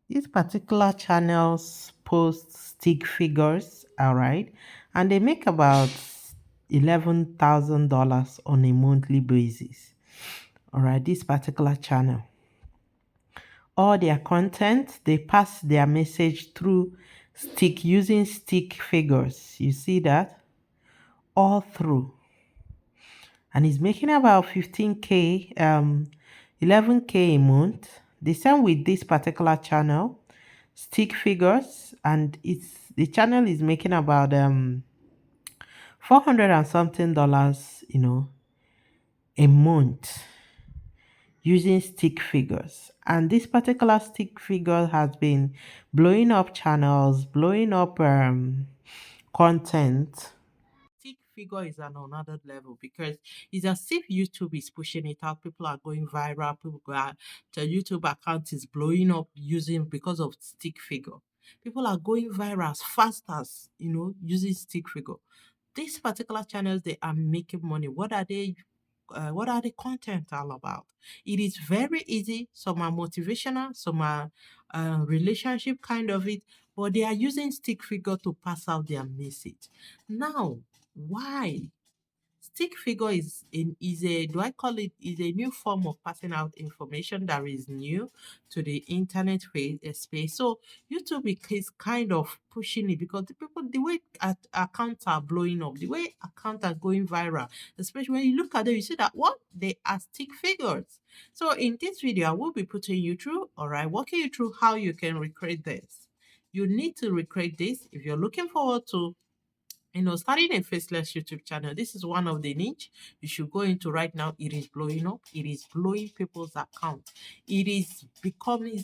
These particular channels post stick figures, all right, and they make about $11,000 on a monthly basis. All right, this particular channel, all their content, they pass their message through stick using stick figures. You see that all through, and he's making about 15K, 11K a month. The same with this particular channel, stick figures, and it's the channel is making about 400 and something dollars, a month using stick figures. And this particular stick figure has been blowing up channels, blowing up content. Stick figure is on another level because it's as if YouTube is pushing it out. People are going viral. People are, the YouTube account is blowing up using because of stick figure. People are going viral as fast as using stick figure. These particular channels, they are making money. What are they? What are the content all about? It is very easy. Some are motivational, some are relationship kind of it, but they are using stick figure to pass out their message. Now, why? Stick figure is a do I call it is a new form of passing out information that is new to the internet space. So YouTube is kind of pushing it because the way accounts are blowing up, the way accounts are going viral, especially when you look at them, you see that what they are stick figures. So in this video, I will be putting you through, all right, walking you through how you can recreate this. You need to recreate this if you're looking forward to starting a faceless YouTube channel. This is one of the niche you should go into right now. It is blowing up. It is blowing people's account. It's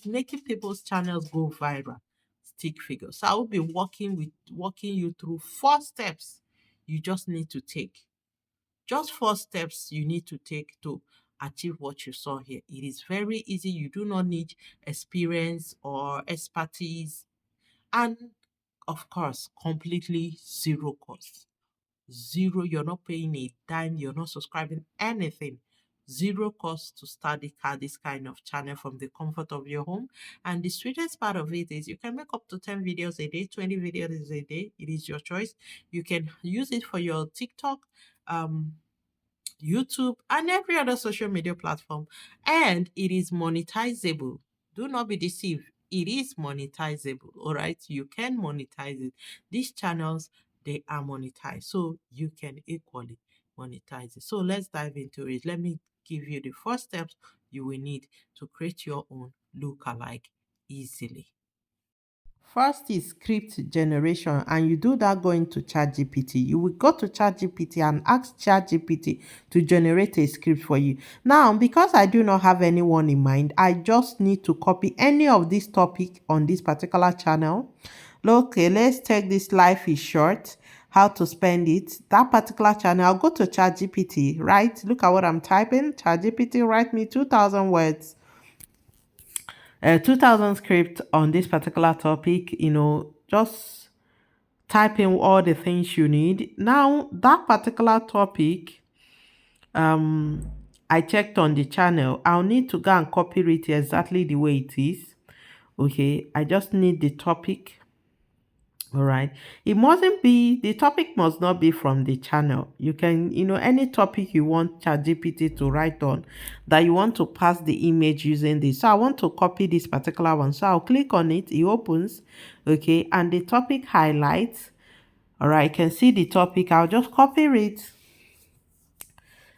making people's channels go viral. Stick figures. So I will be walking you through 4 steps you just need to take. Just 4 steps you need to take to achieve what you saw here. It is very easy. You do not need experience or expertise, and of course, completely zero cost. Zero, you're not paying a dime, you're not subscribing anything. Zero cost to start this kind of channel from the comfort of your home. And the sweetest part of it is you can make up to 10 videos a day, 20 videos a day. It is your choice. You can use it for your TikTok, um, YouTube, and every other social media platform. And it is monetizable. Do not be deceived. It is monetizable. All right. You can monetize it. These channels, they are monetized. So you can equally monetize it. So let's dive into it. Let me give you the 4 steps you will need to create your own lookalike easily. First is script generation, and you do that going to ChatGPT. You will go to ChatGPT and ask ChatGPT to generate a script for you. Now, because I do not have anyone in mind, I just need to copy any of this topic on this particular channel. Okay, let's take this life is short, how to spend it. That particular channel, I'll go to ChatGPT, right? Look at what I'm typing. ChatGPT, write me 2,000 words 2000 script on this particular topic, just type in all the things you need. Now, that particular topic, I checked on the channel. I'll need to go and copy it exactly the way it is. Okay, I just need the topic. All right. The topic must not be from the channel. You can, any topic you want ChatGPT to write on that you want to pass the image using this. So I want to copy this particular one. So I'll click on it. It opens. Okay. And the topic highlights. All right. You can see the topic. I'll just copy it.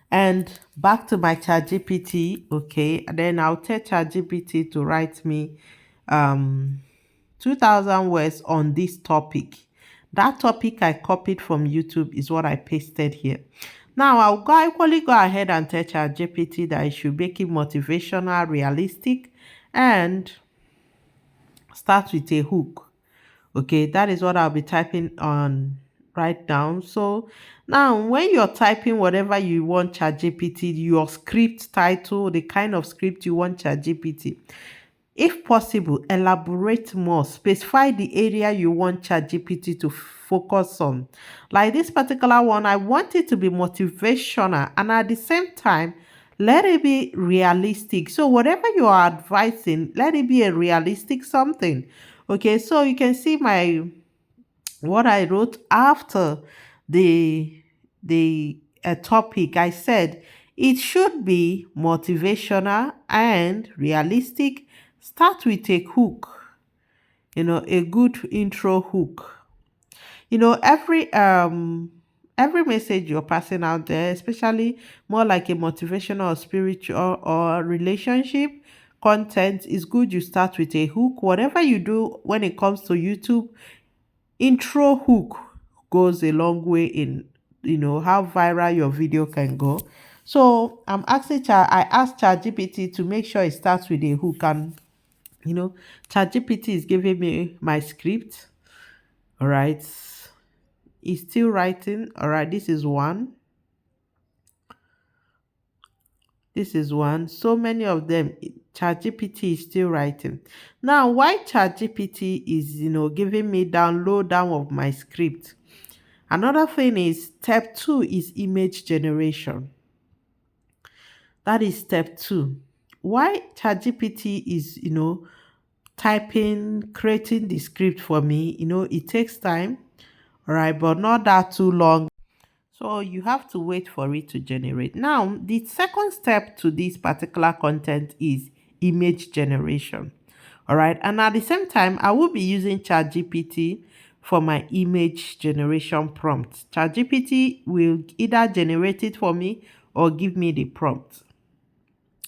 And back to my ChatGPT. Okay. And then I'll tell ChatGPT to write me 2,000 words on this topic. That topic I copied from YouTube is what I pasted here. Now I'll equally go ahead and tell ChatGPT that I should make it motivational, realistic, and start with a hook. Okay, that is what I'll be typing on right now. So now when you're typing whatever you want ChatGPT, your script title, the kind of script you want ChatGPT, if possible, elaborate more. Specify the area you want ChatGPT to focus on. Like this particular one, I want it to be motivational and at the same time, Let it be realistic. So whatever you are advising, let it be a realistic something. Okay, so you can see my what I wrote after the topic. I said it should be motivational and realistic. Start with a hook, a good intro hook. Every message you're passing out there, especially more like a motivational or spiritual or relationship content, is good you start with a hook. Whatever you do when it comes to YouTube, intro hook goes a long way in how viral your video can go. So I asked ChatGPT to make sure it starts with a hook, and ChatGPT is giving me my script. All right, it's still writing. All right, this is one. This is one. So many of them. ChatGPT is still writing. Now, why ChatGPT is giving me down of my script? Another thing is step two is image generation. That is step two. Why ChatGPT is creating the script for me? It takes time, all right, but not that too long. So you have to wait for it to generate. Now, the second step to this particular content is image generation. All right. And at the same time, I will be using ChatGPT for my image generation prompt. ChatGPT will either generate it for me or give me the prompt.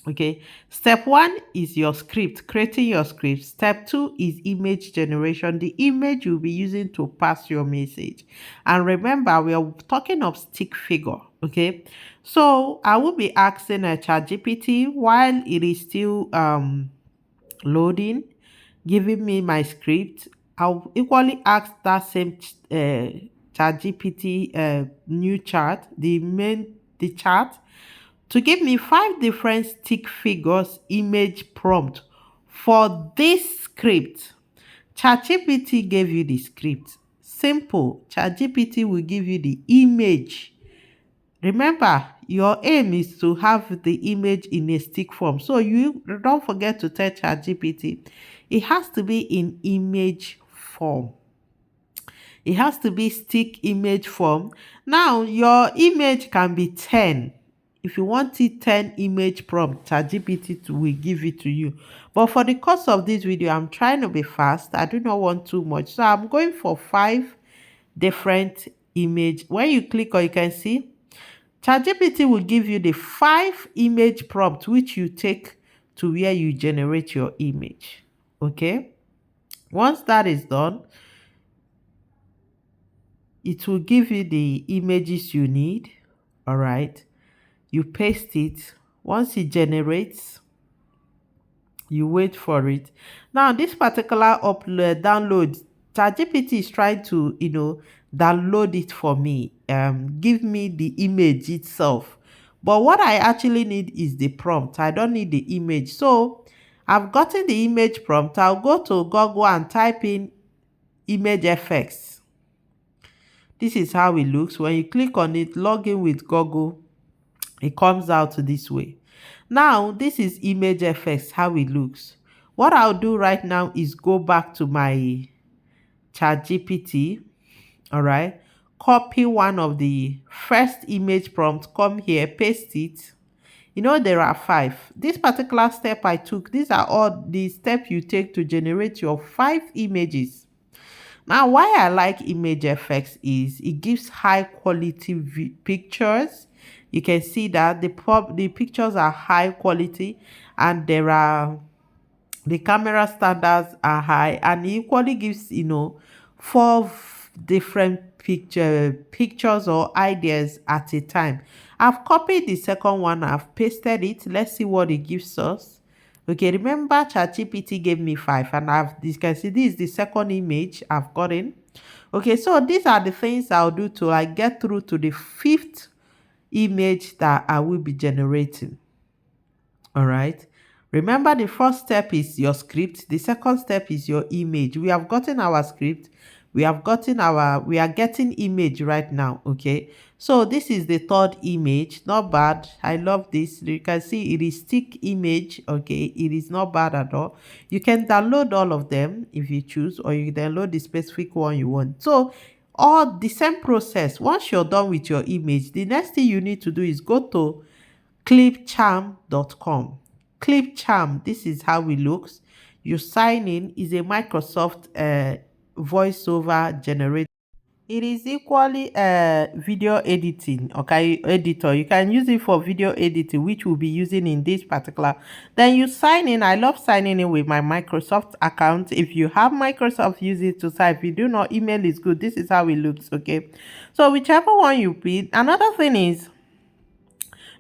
Okay. Step one is your script, creating your script. Step two is image generation, the image you'll be using to pass your message. And remember, we are talking of stick figure. Okay. So I will be asking a ChatGPT while it is still loading, giving me my script. I'll equally ask that same ChatGPT new chart, the chart, to give me 5 different stick figures image prompt for this script. ChatGPT gave you the script. Simple. ChatGPT will give you the image. Remember, your aim is to have the image in a stick form. So you don't forget to tell ChatGPT. It has to be in image form. It has to be stick image form. Now, your image can be 10. If you want it 10 image prompt, ChatGPT will give it to you. But for the course of this video, I'm trying to be fast. I do not want too much. So I'm going for 5 different image. When you click on, you can see ChatGPT will give you the 5 image prompt which you take to where you generate your image. Okay. Once that is done, it will give you the images you need. All right. You paste it. Once it generates, you wait for it. Now, this particular download, ChatGPT is trying to, download it for me, give me the image itself. But what I actually need is the prompt. I don't need the image. So I've gotten the image prompt. I'll go to Google and type in image effects. This is how it looks. When you click on it, log in with Google, it comes out this way. Now, this is image effects, how it looks. What I'll do right now is go back to my ChatGPT, all right? Copy one of the first image prompts, come here, paste it. There are 5. This particular step I took, these are all the steps you take to generate your 5 images. Now, why I like image effects is it gives high quality pictures. You can see that the pictures are high quality, and the camera standards are high, and it equally gives 4 different pictures or ideas at a time. I've copied the second one, I've pasted it. Let's see what it gives us. Okay, remember ChatGPT gave me 5, and you can see this is the second image I've gotten. Okay, so these are the things I'll do to get through to the 5th image that I will be generating. All right. Remember, the first step is your script. The second step is your image. We have gotten our script. We are getting image right now. Okay, so this is the third image. Not bad. I love this. You can see it is stick image. Okay, it is not bad at all. You can download all of them if you choose, or you download the specific one you want. So all the same process. Once you're done with your image, the next thing you need to do is go to clipcharm.com. Clipcharm, this is how it looks. You sign in, is a Microsoft voiceover generator. It is equally video editing, okay, editor. You can use it for video editing, which we'll be using in this particular. Then you sign in. I love signing in with my Microsoft account. If you have Microsoft, use it to sign. If you do not, email is good. This is how it looks, okay. So whichever one you pick. Another thing is,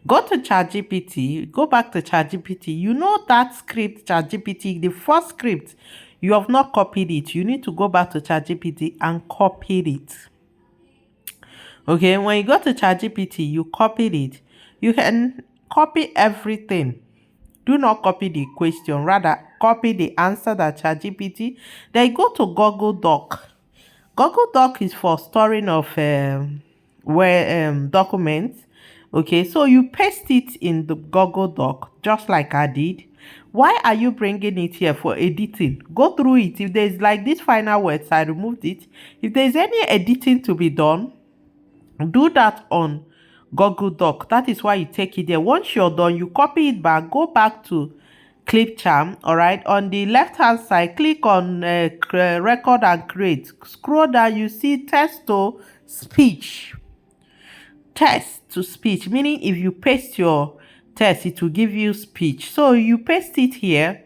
go to ChatGPT, go back to ChatGPT. You know that script, ChatGPT, the first script, you have not copied it. You need to go back to ChatGPT and copy it. Okay, when you go to ChatGPT, you copied it. You can copy everything. Do not copy the question, rather copy the answer that ChatGPT. Then go to Google Doc. Google Doc is for storing of documents. Okay, so you paste it in the Google Doc just like I did. Why are you bringing it here for editing? Go through it. If there's like this final words, I removed it. If there's any editing to be done, do that on Google Doc. That is why you take it there. Once you're done, you copy it back, go back to Clipcharm. All right, on the left hand side, click on record and create. Scroll down, you see text to speech. Text to speech, meaning if you paste your text, it will give you speech. So you paste it here.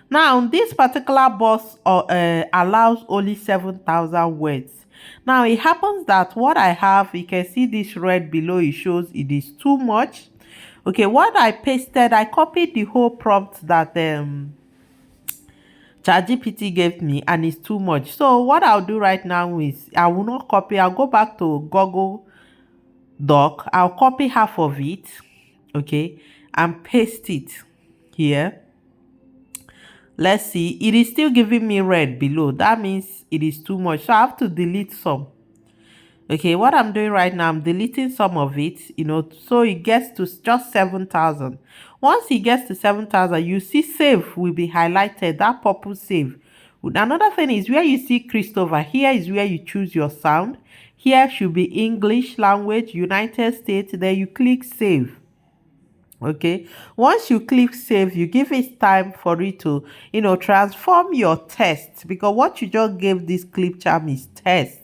Now this particular box allows only 7,000 words. Now it happens that what I have, you can see this red below, it shows it is too much. Okay, what I pasted, I copied the whole prompt that ChatGPT gave me, and it's too much. So what I'll do right now is I will not copy. I'll go back to Google Doc. I'll copy half of it, okay, and paste it here. Let's see, it is still giving me red below. That means it is too much, so I have to delete some. Okay, what I'm doing right now, I'm deleting some of it, so it gets to just 7,000. Once it gets to 7,000, you see save will be highlighted, that purple save. Another thing is where you see Christopher, here is where you choose your sound. Here should be English language, United States, then you click save. Okay, once you click save, you give it time for it to transform your text, because what you just gave this Clipcharm is text.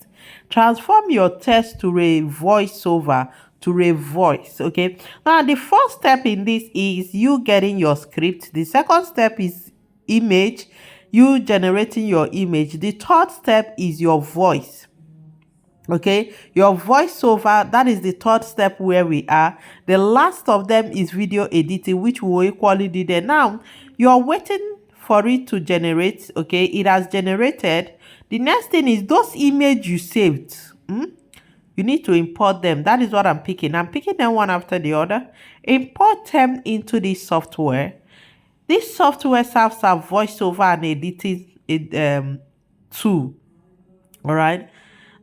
Transform your text to a voiceover, to a voice. Okay, now the first step in this is you getting your script. The second step is image, you generating your image. The third step is your voice. Okay, your voiceover, that is the third step where we are. The last of them is video editing, which we will equally do there. Now you're waiting for it to generate. Okay, it has generated. The next thing is those images you saved. You need to import them. That is what I'm picking. I'm picking them one after the other. Import them into this software. This software serves as voiceover and editing tool. All right.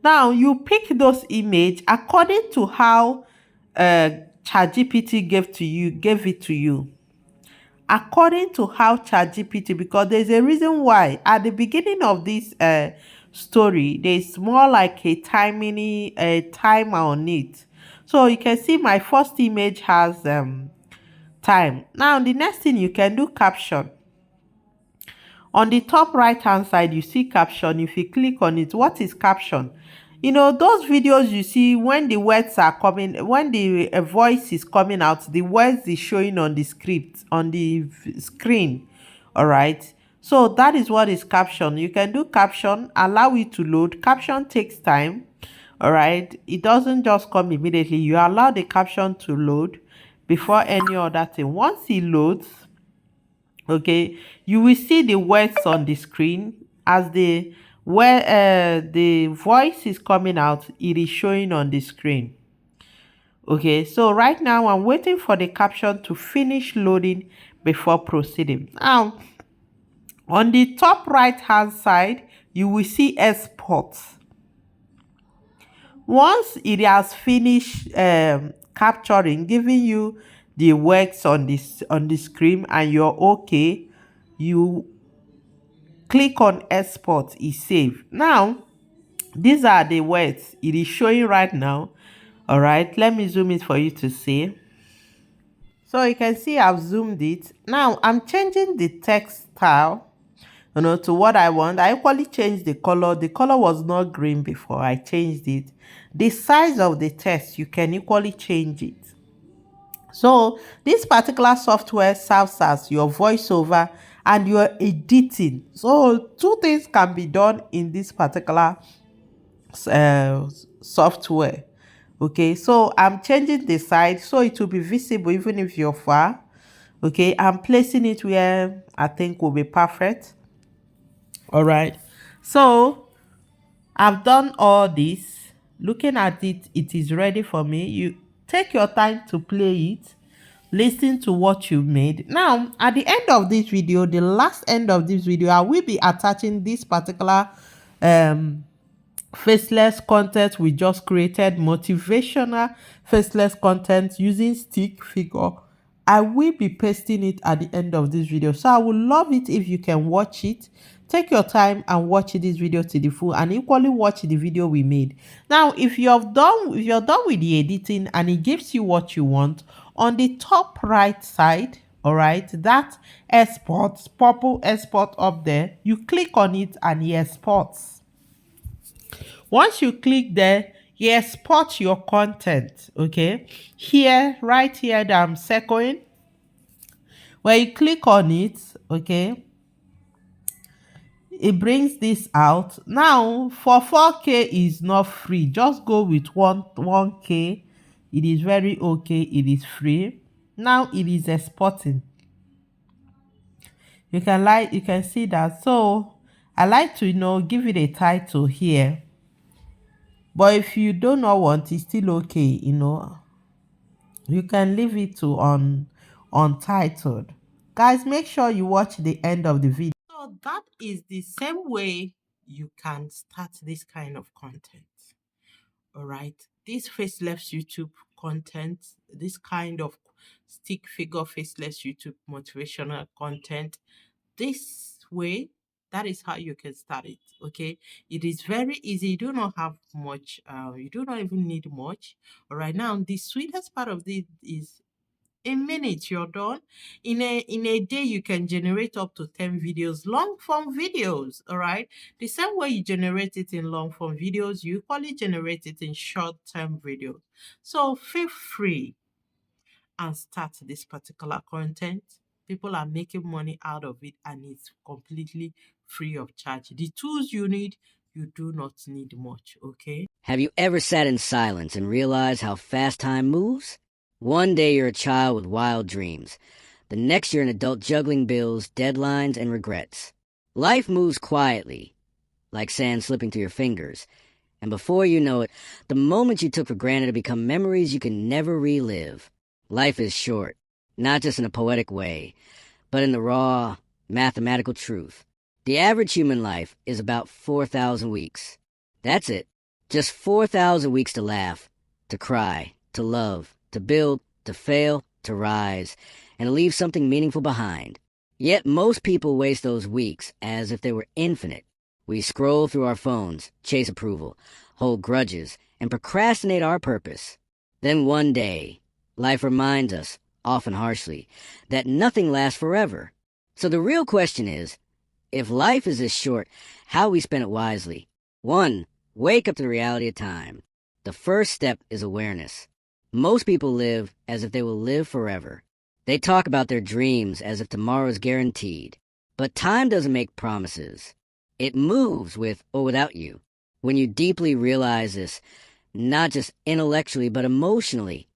Now you pick those images according to how ChatGPT gave it to you. According to how ChatGPT, because there's a reason why at the beginning of this story, there's more like a timer on it. So you can see my first image has time. Now the next thing you can do caption. On the top right hand side, you see caption. If you click on it, what is caption? Those videos you see when the words are coming, when the voice is coming out, the words is showing on the script, on the screen. All right. So that is what is caption. You can do caption, allow it to load. Caption takes time. All right. It doesn't just come immediately. You allow the caption to load before any other thing. Once it loads, okay, you will see the words on the screen as the voice is coming out. It is showing on the screen. Okay, so right now I'm waiting for the caption to finish loading before proceeding. Now On the top right hand side, you will see export. Once it has finished capturing, giving you the words on the screen and you're okay, you click on export, is saved. Now, these are the words it is showing right now. All right, let me zoom it for you to see. So you can see I've zoomed it. Now I'm changing the text style, to what I want. I equally changed the color. The color was not green before. I changed it. The size of the text, you can equally change it. So this particular software serves as your voiceover and your editing. So two things can be done in this particular uh, software. Okay, so I'm changing the size so it will be visible even if you're far. Okay, I'm placing it where I think will be perfect. All right, so I've done all this. Looking at it, it is ready for me. You take your time to play it, listen to what you made. Now at the end of this video, the last end of this video, I will be attaching this particular faceless content we just created, motivational faceless content using stick figure. I will be pasting it at the end of this video, so I would love it if you can watch it. Take your time and watch this video to the full, and equally watch the video we made. Now if you're done with the editing and it gives you what you want, on the top right side, all right, that export, purple export up there, you click on it and it exports. Once you click there, you export your content. Okay, here, right here that I'm circling, when you click on it, okay, it brings this out. Now for 4K is not free, just go with 1K. It is very okay, it is free. Now it is exporting. You can see that. So I like to give it a title here, but if you do not want, it's still okay. You can leave it to untitled. Guys, make sure you watch the end of the video. So that is the same way you can start this kind of content. All right, this faceless YouTube content, this kind of stick figure faceless YouTube motivational content, this way, that is how you can start it. Okay, it is very easy. You do not have much, you do not even need much. All right, now the sweetest part of this is in minutes you're done. In a day you can generate up to 10 videos, long form videos. All right, the same way you generate it in long form videos, you equally generate it in short term videos. So feel free and start this particular content. People are making money out of it and it's completely free of charge. The tools you need, you do not need much. Okay, Have you ever sat in silence and realized how fast time moves? One day you're a child with wild dreams. The next you're an adult juggling bills, deadlines, and regrets. Life moves quietly, like sand slipping through your fingers. And before you know it, the moments you took for granted have become memories you can never relive. Life is short, not just in a poetic way, but in the raw, mathematical truth. The average human life is about 4,000 weeks. That's it. Just 4,000 weeks to laugh, to cry, to love, to build, to fail, to rise, and to leave something meaningful behind. Yet most people waste those weeks as if they were infinite. We scroll through our phones, chase approval, hold grudges, and procrastinate our purpose. Then one day, life reminds us, often harshly, that nothing lasts forever. So the real question is, if life is this short, how we spend it wisely? 1. Wake up to the reality of time. The first step is awareness. Most people live as if they will live forever. They talk about their dreams as if tomorrow is guaranteed. But time doesn't make promises. It moves with or without you. When you deeply realize this, not just intellectually but emotionally,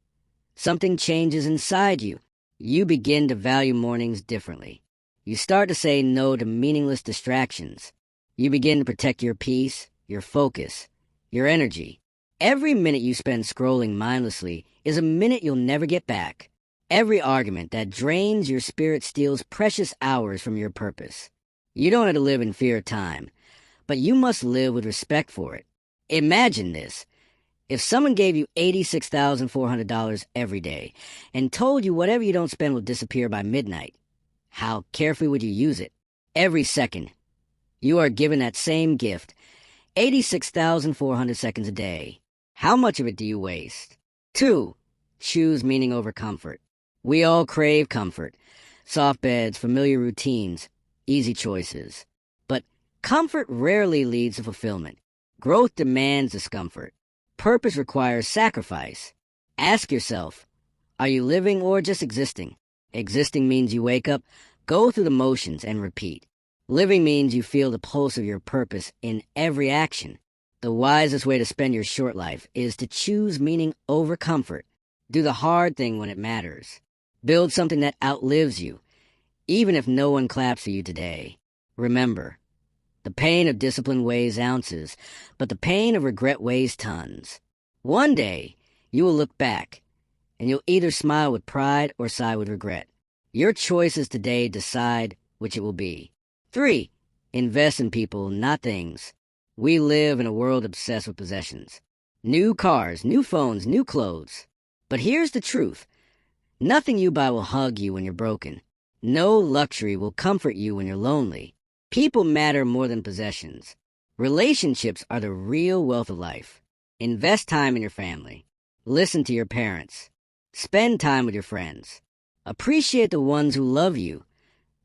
something changes inside you. You begin to value mornings differently. You start to say no to meaningless distractions. You begin to protect your peace, your focus, your energy. Every minute you spend scrolling mindlessly is a minute you'll never get back. Every argument that drains your spirit steals precious hours from your purpose. You don't have to live in fear of time, but you must live with respect for it. Imagine this. If someone gave you $86,400 every day and told you whatever you don't spend will disappear by midnight, how carefully would you use it? Every second. You are given that same gift, 86,400 seconds a day. How much of it do you waste? 2. Choose meaning over comfort. We all crave comfort. Soft beds, familiar routines, easy choices. But comfort rarely leads to fulfillment. Growth demands discomfort. Purpose requires sacrifice. Ask yourself, are you living or just existing? Existing means you wake up, go through the motions, and repeat. Living means you feel the pulse of your purpose in every action. The wisest way to spend your short life is to choose meaning over comfort. Do the hard thing when it matters. Build something that outlives you, even if no one claps for you today. Remember, the pain of discipline weighs ounces, but the pain of regret weighs tons. One day, you will look back, and you'll either smile with pride or sigh with regret. Your choices today decide which it will be. 3. Invest in people, not things. We live in a world obsessed with possessions. New cars, new phones, new clothes. But here's the truth. Nothing you buy will hug you when you're broken. No luxury will comfort you when you're lonely. People matter more than possessions. Relationships are the real wealth of life. Invest time in your family. Listen to your parents. Spend time with your friends. Appreciate the ones who love you,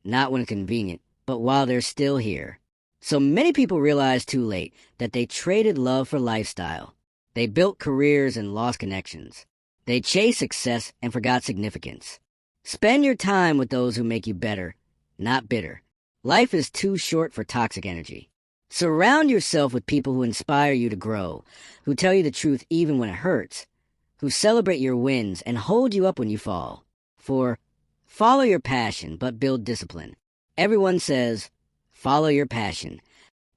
not when convenient, but while they're still here. So many people realize too late that they traded love for lifestyle. They built careers and lost connections. They chased success and forgot significance. Spend your time with those who make you better, not bitter. Life is too short for toxic energy. Surround yourself with people who inspire you to grow, who tell you the truth even when it hurts, who celebrate your wins and hold you up when you fall. For follow your passion, but build discipline. Everyone says, follow your passion.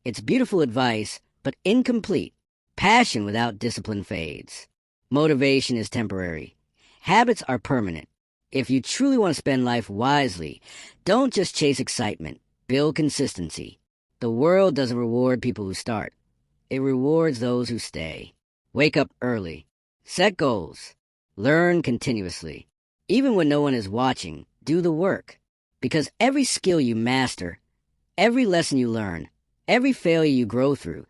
It's beautiful advice, but incomplete. Passion without discipline fades. Motivation is temporary. Habits are permanent. If you truly want to spend life wisely, don't just chase excitement. Build consistency. The world doesn't reward people who start. It rewards those who stay. Wake up early. Set goals. Learn continuously. Even when no one is watching, do the work. Because every skill you master, every lesson you learn, every failure you grow through,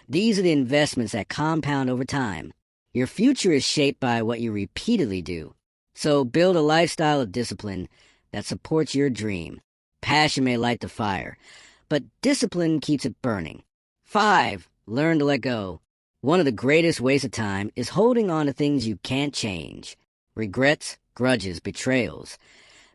these are the investments that compound over time. Your future is shaped by what you repeatedly do. So build a lifestyle of discipline that supports your dream. Passion may light the fire, but discipline keeps it burning. 5. Learn to let go. One of the greatest wastes of time is holding on to things you can't change. Regrets, grudges, betrayals.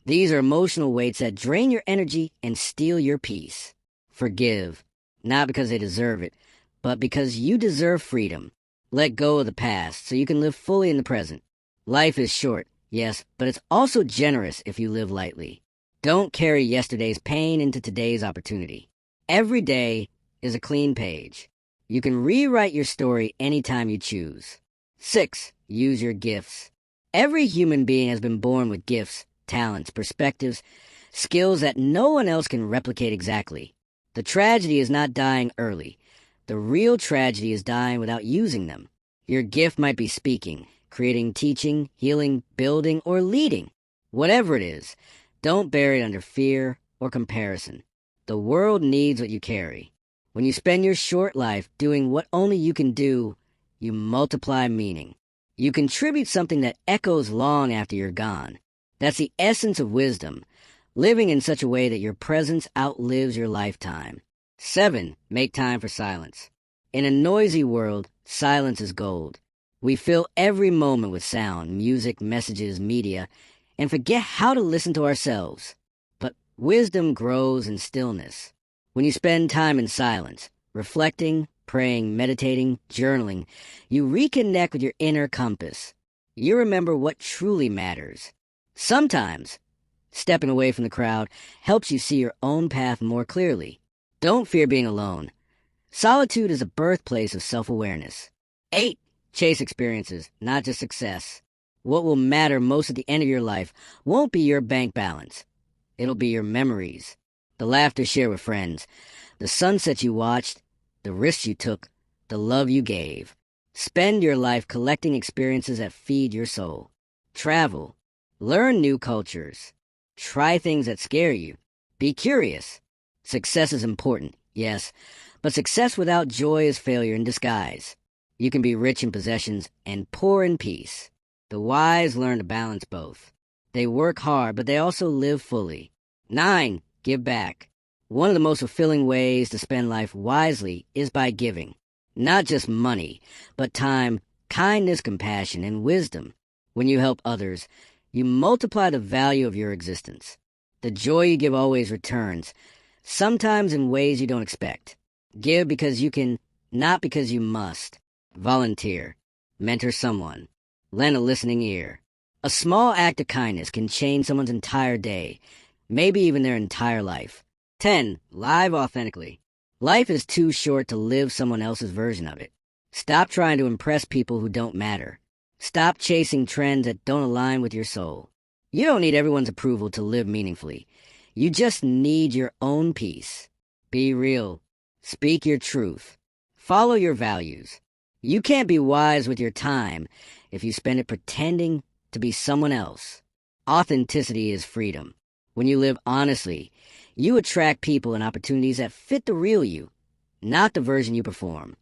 These are emotional weights that drain your energy and steal your peace. Forgive, not because they deserve it, but because you deserve freedom. Let go of the past so you can live fully in the present. Life is short, yes, but it's also generous if you live lightly. Don't carry yesterday's pain into today's opportunity. Every day is a clean page. You can rewrite your story anytime you choose. 6. Use your gifts. Every human being has been born with gifts, talents, perspectives, skills that no one else can replicate exactly. The tragedy is not dying early. The real tragedy is dying without using them. Your gift might be speaking, creating, teaching, healing, building, or leading. Whatever it is, don't bury it under fear or comparison. The world needs what you carry. When you spend your short life doing what only you can do, you multiply meaning. You contribute something that echoes long after you're gone. That's the essence of wisdom, living in such a way that your presence outlives your lifetime. 7. Make time for silence. In a noisy world, silence is gold. We fill every moment with sound, music, messages, media, and forget how to listen to ourselves. But wisdom grows in stillness. When you spend time in silence, reflecting, praying, meditating, journaling, you reconnect with your inner compass. You remember what truly matters. Sometimes, stepping away from the crowd helps you see your own path more clearly. Don't fear being alone. Solitude is a birthplace of self-awareness. 8. Chase experiences, not just success. What will matter most at the end of your life won't be your bank balance. It'll be your memories. The laughter shared with friends, the sunsets you watched, the risks you took, the love you gave. Spend your life collecting experiences that feed your soul. Travel. Learn new cultures. Try things that scare you. Be curious. Success is important, yes, but success without joy is failure in disguise. You can be rich in possessions and poor in peace. The wise learn to balance both. They work hard, but they also live fully. 9. Give back. One of the most fulfilling ways to spend life wisely is by giving. Not just money, but time, kindness, compassion, and wisdom. When you help others, you multiply the value of your existence. The joy you give always returns, sometimes in ways you don't expect. Give because you can, not because you must. Volunteer. Mentor someone. Lend a listening ear. A small act of kindness can change someone's entire day, maybe even their entire life. 10. Live authentically. Life is too short to live someone else's version of it. Stop trying to impress people who don't matter. Stop chasing trends that don't align with your soul. You don't need everyone's approval to live meaningfully. You just need your own peace. Be real. Speak your truth. Follow your values. You can't be wise with your time if you spend it pretending to be someone else. Authenticity is freedom. When you live honestly, you attract people and opportunities that fit the real you, not the version you perform.